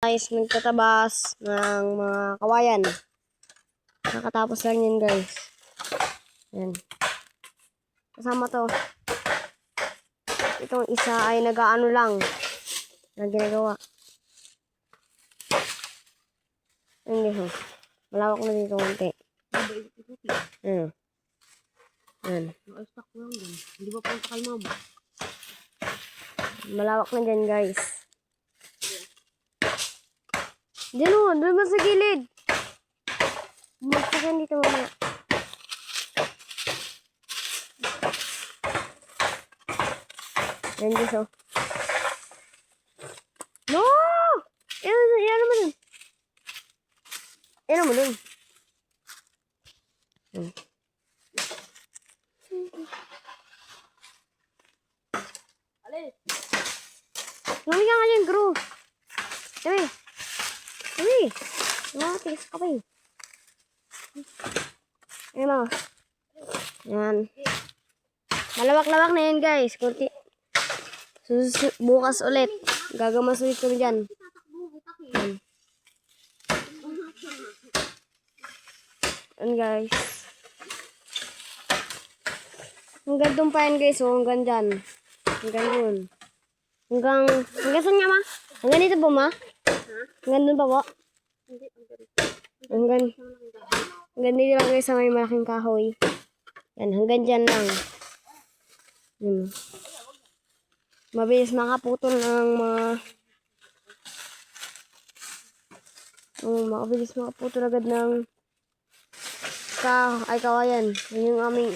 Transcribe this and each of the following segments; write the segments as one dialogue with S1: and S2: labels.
S1: Guys, nagtatabas ng mga kawayan. Nakatapos lang yun, guys. Yan. Kasama to. Itong isa ay nag-aano lang. Na ginagawa. Hindi ho. Malawak na dito konti. Ano? Yan.
S2: Naka-stock lang din. Hindi ba punta kay mama?
S1: Malawak na dyan, guys. Diyan o, doon ba sa gilid? Magsakan dito mamaya. Yan, guys, o. No! Yan naman dun. Yan naman dun.
S2: Alis!
S1: Lumika nga dyan, Gro. Sabi. Sabi. Tigas ka pa eh. Ayan mo. Yan. Malawak-lawak na yan, guys. Kunti. Bukas ulit. Gagamas ulit kami dyan. Yan. Yan, guys. Hanggang doon pa yan, guys. O, hanggang dyan. Hanggang doon. Hanggang saan nga, ma? Hanggang dito po, ma? Hanggang doon pa po? Hanggang dito lang, guys, sa may malaking kahoy. Yan, hanggang dyan lang. Yan. Mabilis makaputol ng mga mabilis makaputol agad ng kawayan. Yan yung aming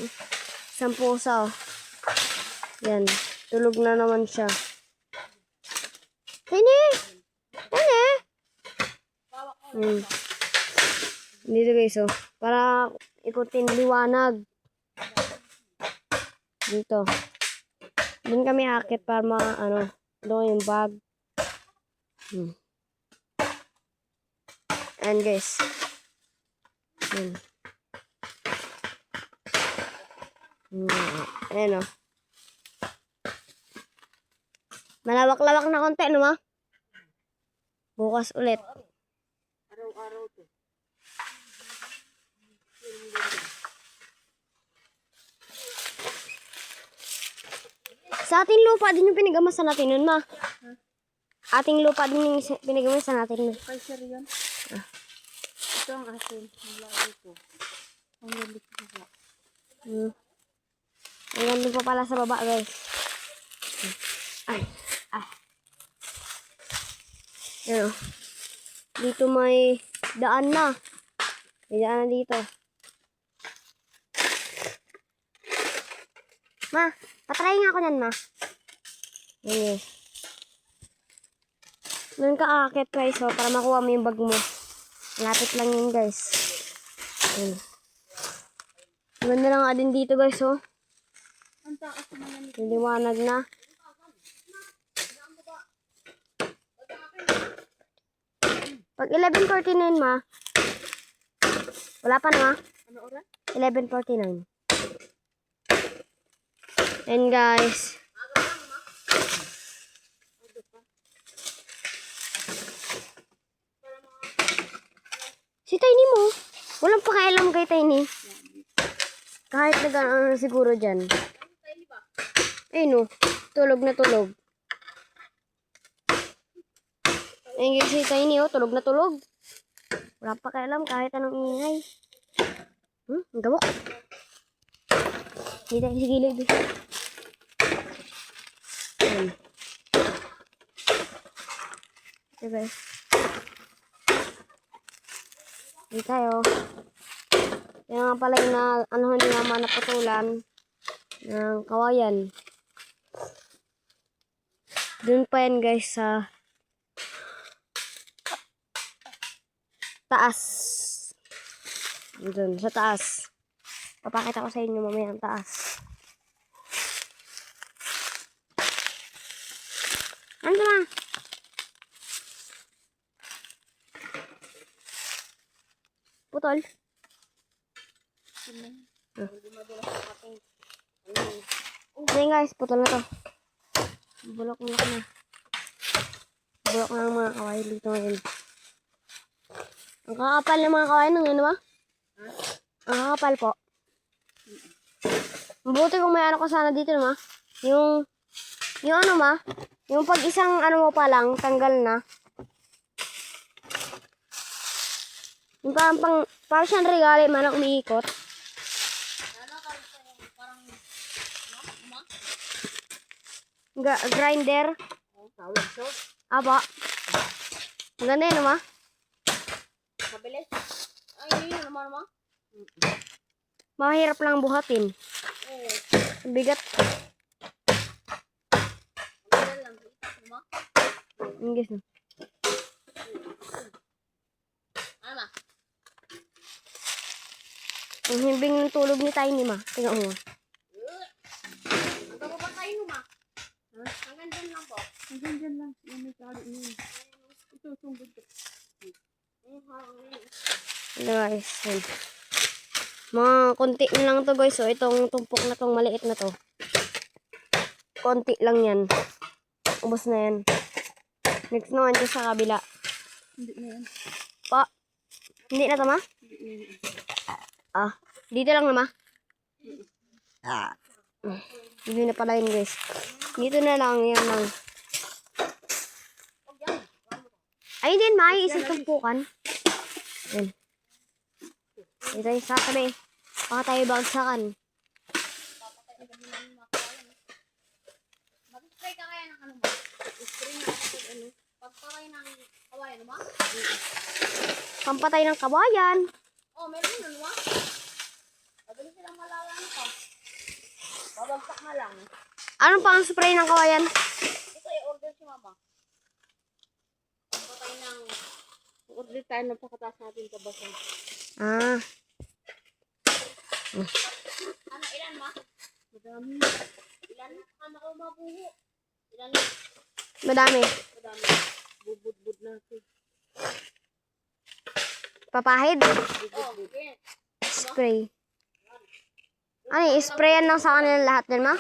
S1: isang pusa. Yan. Tulog na naman siya. Tini! Tini! Dito, guys, oh. Para ikutin liwanag. Dito. Doon kami akit para doon yung bag. And guys. Ayan, oh. Malawak-lawak na konti, no, ma? Bukas ulit.
S2: Araw-araw to.
S1: Sa ating lupa din yung pinagamasan natin nun, ma. Ating lupa din yung pinagamasan natin nun.
S2: Kay sir yan? Ito ang asin. Ang lagi ko. Ang galit ko ba?
S1: Ayan din pa pala sa baba, guys. Ay. Ayan, oh. Dito may daan na. May daan na dito. Ma, patry nga ako yan, ma. Ayan, guys. Doon ka akit, guys, oh, para makuha mo yung bag mo. Lapit lang yun, guys. Ayan. Ganda lang nga din dito, guys, oh.
S2: Ang taas naman.
S1: Liwanag na. Pag 11:49, ma. Wala pa na, ma.
S2: Ano oras?
S1: 11:49. And guys. Si Tiny mo. Walang pakialam kay Tiny. Kahit na gano'n siguro dyan. Ay no. Tulog na tulog. Ayun guys, si Tiny, oh. Tulog na tulog. Wala pakialam kahit anong ingay. Ang gawak. Hindi tayo sa gilid. Ayan. Ito, guys. Hindi tayo. Yan nga pala yung hindi naman naputulan ng kawayan. Doon pa yan, guys, sa taas. Doon, sa taas. Papakita ko sa inyo mamaya ang taas. Ano na? Putol. Ayan, guys, putol na to. Bulok na. Bulok na ng mga kawain dito ngayon. Ang kakapal ng mga kawain ng ano ba? Ang kakapal po. Mabuti kung may ano ka sana dito naman. Yung ano ma? Yung pag isang ano mo pa lang, tanggal na. Yung parang siyang regali man ang umiikot. Grinder.
S2: Tawag so.
S1: Aba. Ang ganda yun ma?
S2: Mabilis. Ay, yun naman naman.
S1: Mahirap lang buhatin.
S2: Oo.
S1: Ang bigat.
S2: Mabilis lang. Naman.
S1: Ang guys na.
S2: Ano ma?
S1: Ang himbing ng tulog ni Tiny ma. Tingnan mo.
S2: Ang ba tayo ma? Hanggang dyan lang po. Hanggang dyan lang. Yan may tali niyo. Ito, sunggod ko.
S1: Hello guys. Yan. Mga konti na lang to guys. So itong tumpok na tong maliit na to. Konti lang yan. Ubos na yan. Next naman dyan sa kabila.
S2: Hindi na yan.
S1: Pa. Hindi na to ma? Ah. Dito lang na ma? Hindi na pala yun guys. Dito na lang. Yan lang. Ay din ma. Isang tumpukan. Yan. Dito yung sa tabi. Baka tayo bagsakan.
S2: Mag-spray ka kaya ng ano mo? Spray na ako ano? Pagpakay ng kawayan mo?
S1: Pampatay ng kawayan.
S2: Oh, meron nun mo? Pabilis silang malawan pa. Babagsak na lang.
S1: Anong pang spray ng kawayan?
S2: Ito i-order si mama. Pagpakay ng... Order tayo ng pakataas natin kabasan.
S1: Ah.
S2: Ano, ilan ma? Madami. Ilan? Ano ko mabuho? Ilan?
S1: Madami.
S2: Madami. Bubud-bud natin.
S1: Papahid.
S2: Oh, okay.
S1: Spray. Ano, i-sprayan lang sa kanila lahat din ma?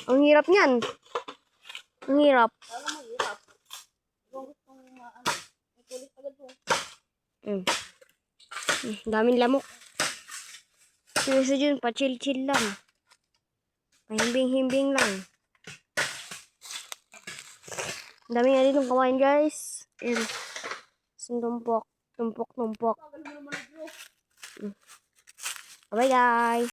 S1: Ang hirap niyan. Ang hirap.
S2: Alam mo, hirap. Kung gusto mong maano, may kulit agad mo.
S1: Daming lamok. Seryoso dyan, pa-chill-chill lang. Pahimbing-himbing lang. Ang dami nga ditong kawain guys. Tumpok. Tumpok.
S2: Tagal mo naman, bro.
S1: Bye guys.